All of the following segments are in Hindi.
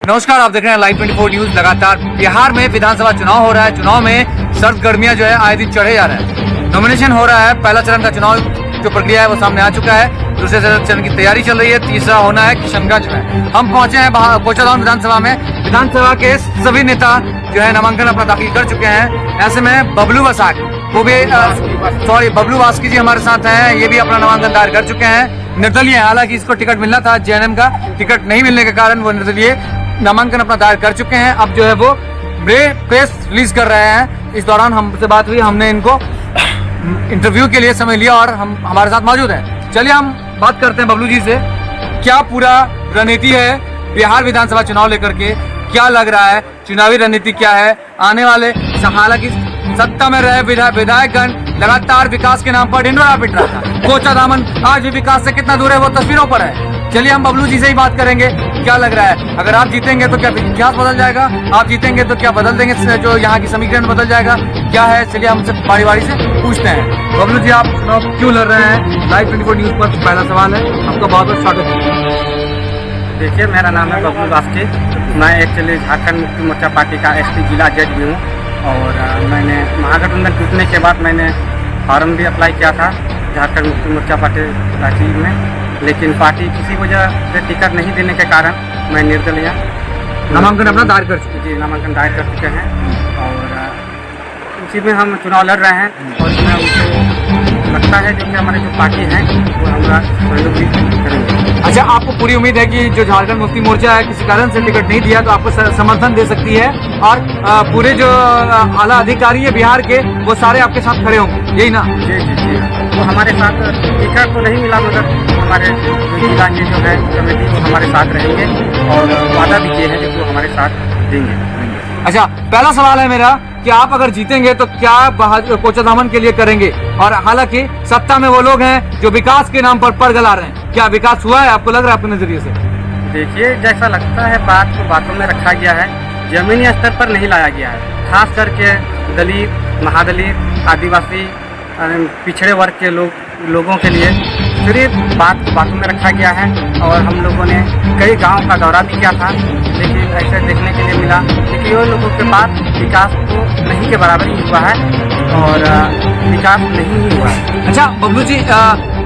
नमस्कार, आप देख रहे हैं लाइव 24 न्यूज। लगातार बिहार में विधानसभा चुनाव हो रहा है। चुनाव में सर्दगर्मियां जो है आए दिन चढ़े जा रहे हैं। नॉमिनेशन हो रहा है। पहला चरण का चुनाव जो प्रक्रिया है वो सामने आ चुका है। दूसरे चरण की तैयारी चल रही है। तीसरा होना है किशनगंज में। हम पहुंचे हैं कोचाधाम विधानसभा में। विधानसभा के सभी नेता जो है नामांकन अपना दाखिल कर चुके हैं। ऐसे में बबलू बसाक वो भी बबलू बास्की जी हमारे साथ हैं। ये भी अपना नामांकन दायर कर चुके हैं। निर्दलीय, हालांकि इसको टिकट मिलना था, जेएनएम का टिकट नहीं मिलने के कारण वो निर्दलीय नामांकन अपना दायर कर चुके हैं। अब जो है वो प्रेस रिलीज कर रहे हैं। इस दौरान हमसे बात हुई, हमने इनको इंटरव्यू के लिए समय लिया और हम हमारे साथ मौजूद हैं। चलिए हम बात करते हैं बबलू जी से। क्या पूरा रणनीति है बिहार विधानसभा चुनाव लेकर के? क्या लग रहा है चुनावी रणनीति क्या है आने वाले? हालांकि सत्ता में रहे विधायकगण लगातार विकास के नाम पर ढिंढोरा पीट रहा था। कोचाधामन आज भी विकास से कितना दूर है वो तस्वीरों पर है। चलिए हम बबलू जी से ही बात करेंगे। क्या लग रहा है, अगर आप जीतेंगे तो क्या इतिहास बदल जाएगा? आप जीतेंगे तो क्या बदल देंगे, जो यहाँ की समीकरण बदल जाएगा? क्या है, चलिए हमसे बारी बारी से पूछते हैं। बबलू जी, आप चुनाव क्यों लड़ रहे हैं? लाइव 24 न्यूज पर पहला सवाल है आपका। बहुत बहुत स्वागत है। देखिए, मेरा नाम है बबलू बास्की। मैं एक्चुअली झारखंड मुक्ति मोर्चा पार्टी का एसपी जिला जज भी हूँ और मैंने महागठबंधन टूटने के बाद मैंने फॉर्म भी अप्लाई किया था झारखंड मुक्ति मोर्चा पार्टी रांची में, लेकिन पार्टी किसी वजह से टिकट नहीं देने के कारण मैं निर्दलीय नामांकन अपना दायर कर चुके जी नामांकन दायर कर चुके हैं और उसी में हम चुनाव लड़ रहे हैं। और इसमें मुझे लगता है जो कि हमारे जो पार्टी हैं वो हमारा सहयोग भी करेंगे। अच्छा, आपको पूरी उम्मीद है कि जो झारखंड मुक्ति मोर्चा है किसी कारण से टिकट नहीं दिया तो आपको समर्थन दे सकती है और पूरे जो आला अधिकारी है बिहार के वो सारे आपके साथ खड़े होंगे, यही ना? जी जी जी। तो हमारे साथ टिकट तो नहीं मिला मगर हमारे जिला के जो है कमेटी वो हमारे साथ रहेंगे और वादा भी किए हैं जो हमारे साथ देंगे। अच्छा, पहला सवाल है मेरा कि आप अगर जीतेंगे तो क्या कोचाधामन के लिए करेंगे? और हालांकि सत्ता में वो लोग हैं जो विकास के नाम पर गला रहे हैं। क्या विकास हुआ है, आपको लग रहा है आपके नजरिए से? देखिए, जैसा लगता है बात को बातों में रखा गया है, जमीनी स्तर पर नहीं लाया गया है। खास करके दलित, महादलित, आदिवासी, पिछड़े वर्ग के लोगों के लिए सिर्फ बात को बातों में रखा गया है। और हम लोगों ने कई गांव का दौरा भी किया था, लेकिन ऐसे देखने के लिए मिला कि उन लोगों के पास विकास तो नहीं के बराबर ही हुआ है और विकास नहीं ही हुआ है। अच्छा बबलू जी,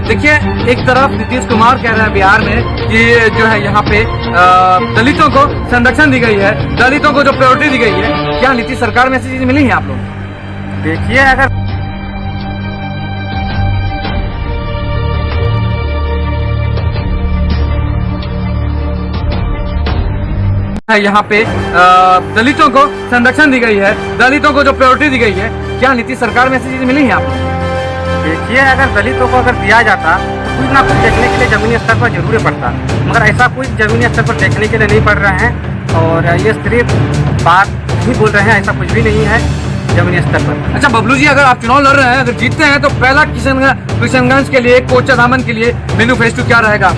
देखिए, एक तरफ नीतीश कुमार कह रहे हैं बिहार में कि जो है यहाँ पे दलितों को संरक्षण दी गई है, दलितों को जो प्रायोरिटी दी गई है। क्या नीतीश सरकार में ऐसी चीज मिली है आप लोग? देखिए, अगर यहाँ पे दलितों को संरक्षण दी गई है, दलितों को जो प्रायोरिटी दी गई है, क्या नीतीश सरकार में ऐसी चीज मिली है आप लोग? देखिए, अगर दलितों को अगर दिया जाता तो कुछ ना कुछ देखने के लिए जमीनी स्तर पर जरूर पड़ता, मगर ऐसा कुछ जमीनी स्तर पर देखने के लिए नहीं पड़ रहे हैं और ये सिर्फ बात ही बोल रहे हैं, ऐसा कुछ भी नहीं है जमीनी स्तर पर। अच्छा बबलू जी, अगर आप चुनाव लड़ रहे हैं, अगर जीतते हैं तो पहला किशनगंज के लिए, कोचाधामन के लिए मैनिफेस्टो क्या रहेगा?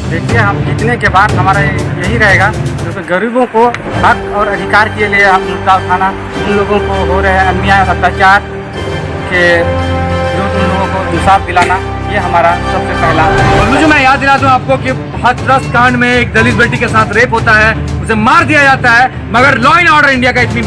देखिए, हम जीतने के बाद हमारा यही रहेगा जो गरीबों को हक और अधिकार के लिए हम मुद्दा उठाना, उन लोगों को हो रहे अन्याय और अत्याचार के विरुद्ध उन लोगों को इंसाफ दिलाना, ये हमारा सबसे पहला। बबलू जी, मैं याद दिला दूं आपको कि हाथरस कांड में एक दलित बेटी के साथ रेप होता है, उसे मार दिया जाता है, मगर लॉ एंड ऑर्डर इंडिया का इतनी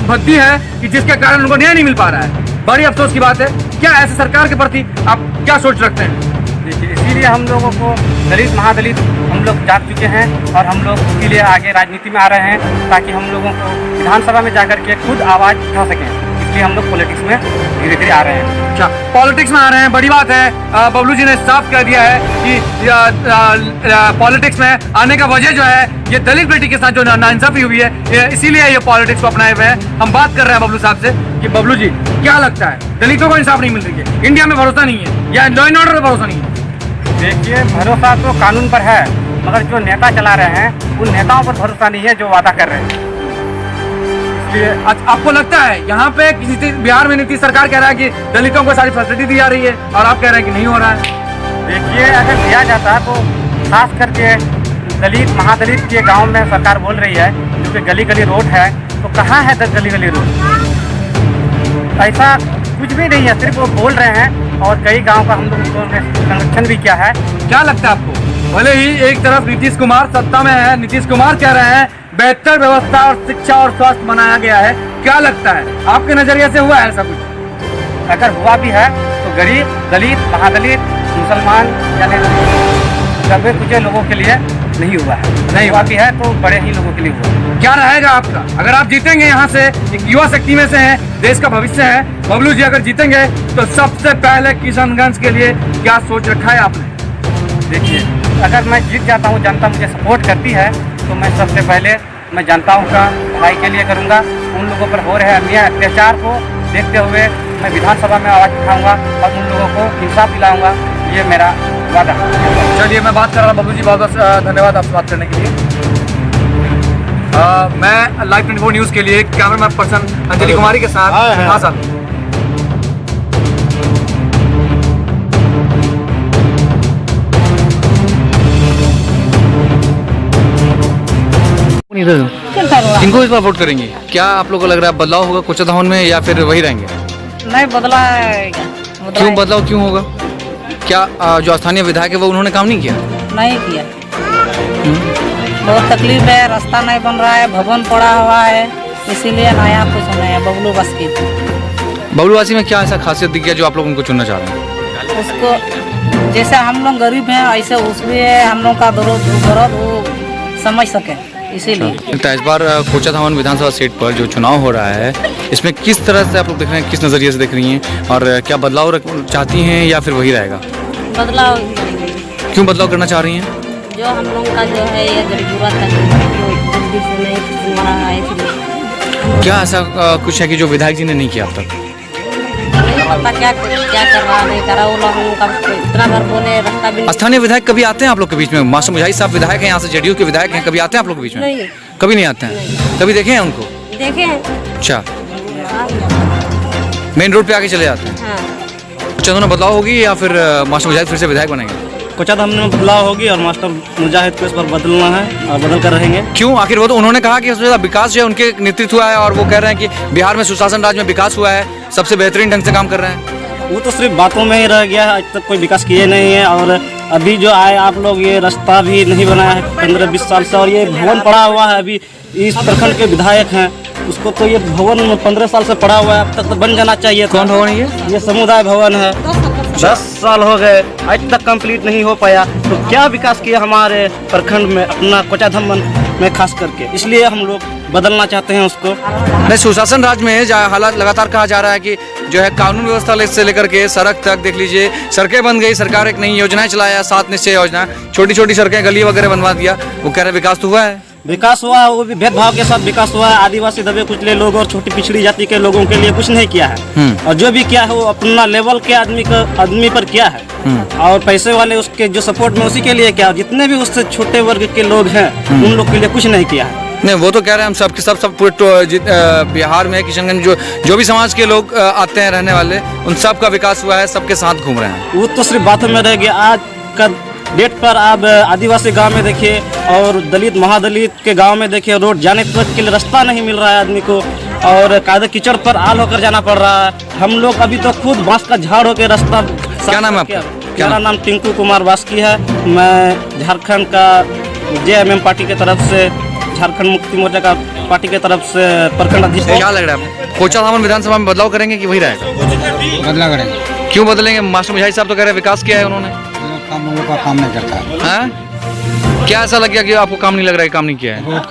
भद्दी है कि जिसके कारण उनको न्याय नहीं मिल पा रहा है। बड़ी अफसोस की बात है। क्या ऐसे सरकार के प्रति आप क्या सोच रखते हैं? देखिए, इसीलिए हम लोगों को दलित, महादलित हम लोग जाग चुके हैं और हम लोग उसके लिए आगे राजनीति में आ रहे हैं ताकि हम लोगों को विधानसभा में जाकर के खुद आवाज़ उठा सकें। इसलिए हम लोग पॉलिटिक्स में धीरे धीरे आ रहे हैं। अच्छा, पॉलिटिक्स में आ रहे हैं, बड़ी बात है। बबलू जी ने साफ कह दिया है कि पॉलिटिक्स में आने का वजह जो है ये दलित बेटी के साथ जो नाइंसाफी हुई है, इसीलिए ये पॉलिटिक्स को अपनाए हुए हैं। हम बात कर रहे हैं बबलू साहब से कि बबलू जी, क्या लगता है दलितों को इंसाफ नहीं मिल रही है? इंडिया में भरोसा नहीं है या लॉ एंड ऑर्डर पर भरोसा नहीं है? देखिए, भरोसा तो कानून पर है, मगर जो नेता चला रहे हैं उन नेताओं पर भरोसा नहीं है जो वादा कर रहे हैं। इसलिए आपको लगता है यहाँ पे किसी बिहार में नीतीश सरकार कह रहा है कि दलितों को सारी फैसिलिटी दी जा रही है और आप कह रहे हैं कि नहीं हो रहा है? देखिए, अगर दिया जाता है तो खास करके दलित, महादलित के गांव में सरकार बोल रही है क्योंकि गली गली रोड है, तो कहाँ है गली गली रोड? ऐसा कुछ भी नहीं है, सिर्फ वो बोल रहे हैं और कई गांव का हम लोगों ने संरक्षण भी किया है। क्या लगता है आपको भले ही एक तरफ नीतीश कुमार सत्ता में है, नीतीश कुमार कह रहे हैं बेहतर व्यवस्था और शिक्षा और स्वास्थ्य बनाया गया है, क्या लगता है आपके नजरिए से हुआ है ऐसा कुछ? अगर हुआ भी है तो गरीब, दलित, महादलित, मुसलमान यानी दबे कुचे लोगों के लिए नहीं हुआ है। नहीं हुआ भी है तो बड़े ही लोगों के लिए हुआ है। क्या रहेगा आपका अगर आप जीतेंगे? यहाँ से एक युवा शक्ति में से हैं, देश का भविष्य है बबलू जी, अगर जीतेंगे तो सबसे पहले किशनगंज के लिए क्या सोच रखा है आपने? देखिए, अगर मैं जीत जाता हूँ, जनता मुझे सपोर्ट करती है तो मैं सबसे पहले मैं जनताओं का भलाई के लिए करूँगा। उन लोगों पर हो रहे अन्याय अत्याचार को देखते हुए मैं विधानसभा में आवाज़ उठाऊंगा और उन लोगों को इंसाफ दिलाऊंगा, ये मेरा वादा है। चलिए, मैं बात कर रहा हूँ बबलू जी, बहुत बहुत धन्यवाद आपसे बात करने के लिए। मैं लाइव 24 न्यूज़ के लिए कैमरामैन पर्सन अंजलि कुमारी के साथ। हाँ सर, किनको इस बार वोट करेंगे? क्या आप लोगों को लग रहा है बदलाव होगा कोचाधावन में या फिर वही रहेंगे? नहीं बदला है। क्यों बदलाव क्यों होगा? क्या जो स्थानीय विधायक है वो उन्होंने काम नहीं किया? नहीं किया। बहुत तकलीफ है, रास्ता नहीं बन रहा है, भवन पड़ा हुआ है, इसीलिए नया कुछ नहीं है। बबलू बस की बबलूवासी में क्या ऐसा खासियत दिख गया जो आप लोग उनको चुनना चाह रहे हैं? उसको जैसे हम लोग गरीब हैं ऐसे उसमें हम लोग का दर्द वो समझ सके, इसीलिए। इस बार कोचाधावन विधानसभा सीट पर जो चुनाव हो रहा है, इसमें किस तरह से आप लोग देख रहे हैं, किस नज़रिए से देख रही हैं, और क्या बदलाव चाहती हैं या फिर वही रहेगा? बदलाव क्यों बदलाव करना चाह रही हैं? जो हम लोग का जो है ये जरूरत है जल्दी से नहीं सुन रहा है, इसलिए। क्या ऐसा कुछ है कि जो विधायक जी ने नहीं किया अब तक? नहीं पता क्या कर रहा नहीं कर रहा, वो लोग हम लोग इतना बार बोले रास्ता भी स्थानीय विधायक कभी आते हैं आप लोग के बीच में? मास्टर मुजाहिद साहब विधायक हैं यहाँ से, जेडीयू के विधायक हैं, कभी आते हैं आप लोग के बीच में? नहीं, कभी नहीं आते हैं। कभी देखे हैं उनको? देखे हैं। अच्छा, मेन रोड पे आके चले जाते हैं। हाँ। अच्छा, दोनों बदलाव होगी या फिर मास्टर मुजाहिद फिर से विधायक बनेंगे? कोचाधाम में बदलाव होगी और मास्टर मुजाहिद को इस पर बदलना है और बदल कर रहेंगे। क्यों? आखिर वो तो उन्होंने कहा कि सबसे ज़्यादा विकास जो है उनके नेतृत्व हुआ है, और वो कह रहे हैं कि बिहार में सुशासन राज में विकास हुआ है, सबसे बेहतरीन ढंग से काम कर रहे हैं। वो तो सिर्फ बातों में ही रह गया है, आज तक कोई विकास किए नहीं है। और अभी जो आए आप लोग, ये रास्ता भी नहीं बनाया है 15-20 साल से, और ये भवन पड़ा हुआ है। अभी इस प्रखंड के विधायक हैं, उसको तो ये भवन 15 साल से पड़ा हुआ है, अब तक तो बन जाना चाहिए। कौन भवन है ये समुदाय भवन है, 10 साल हो गए, आज तक कंप्लीट नहीं हो पाया। तो क्या विकास किया हमारे प्रखंड में, अपना कोचाधाम में खास करके, इसलिए हम लोग बदलना चाहते हैं उसको। नहीं, सुशासन राज में हालात लगातार कहा जा रहा है कि जो है कानून व्यवस्था से लेकर के सड़क तक देख लीजिए, सड़कें बन गई, सरकार एक नई योजनाएं चलाया, 7 निश्चय योजना, छोटी छोटी सड़कें गली वगैरह बनवा दिया। वो कह रहे विकास तो हुआ है। विकास हुआ, वो भी भेदभाव के साथ विकास हुआ है। आदिवासी दबे कुचले लोग और छोटी पिछड़ी जाति के लोगों के लिए कुछ नहीं किया है, और जो भी किया है वो अपना लेवल के आदमी पर किया है, और पैसे वाले उसके जो सपोर्ट में उसी के लिए किया। जितने भी उससे छोटे वर्ग के लोग हैं उन लोग के लिए कुछ नहीं किया है। नहीं, वो तो कह रहे हैं हम सब पूरे बिहार में किशनगंज जो भी समाज के लोग आते हैं रहने वाले, उन सब का विकास हुआ है, सबके साथ घूम रहे हैं। वो तो सिर्फ बातों में रह गया। आज का डेट पर आप आदिवासी गांव में देखिए और दलित महादलित के गांव में देखिए, रोड जाने तक के लिए रास्ता नहीं मिल रहा है आदमी को, और कायदे कीचड़ पर आल होकर जाना पड़ रहा है। हम लोग अभी तो खुद बांस का झाड़ होकर रास्ता। क्या नाम है आपका? मेरा नाम टिंकू कुमार वास्की है। मैं झारखंड का JMM पार्टी के तरफ से, झारखंड मुक्ति मोर्चा का पार्टी के तरफ से प्रखंड अध्यक्ष। क्या लग रहा है आपको? कोचाधावन विधानसभा में बदलाव करेंगे कि वही रहेगा? बदला करेंगे। क्यों बदलेंगे? मास्टर मुजाहिद साहब तो कह रहे हैं विकास किया है उन्होंने। हम लोग का काम नहीं करता है। हाँ? क्या ऐसा लग गया कि आपको काम नहीं लग रहा है, काम नहीं किया है?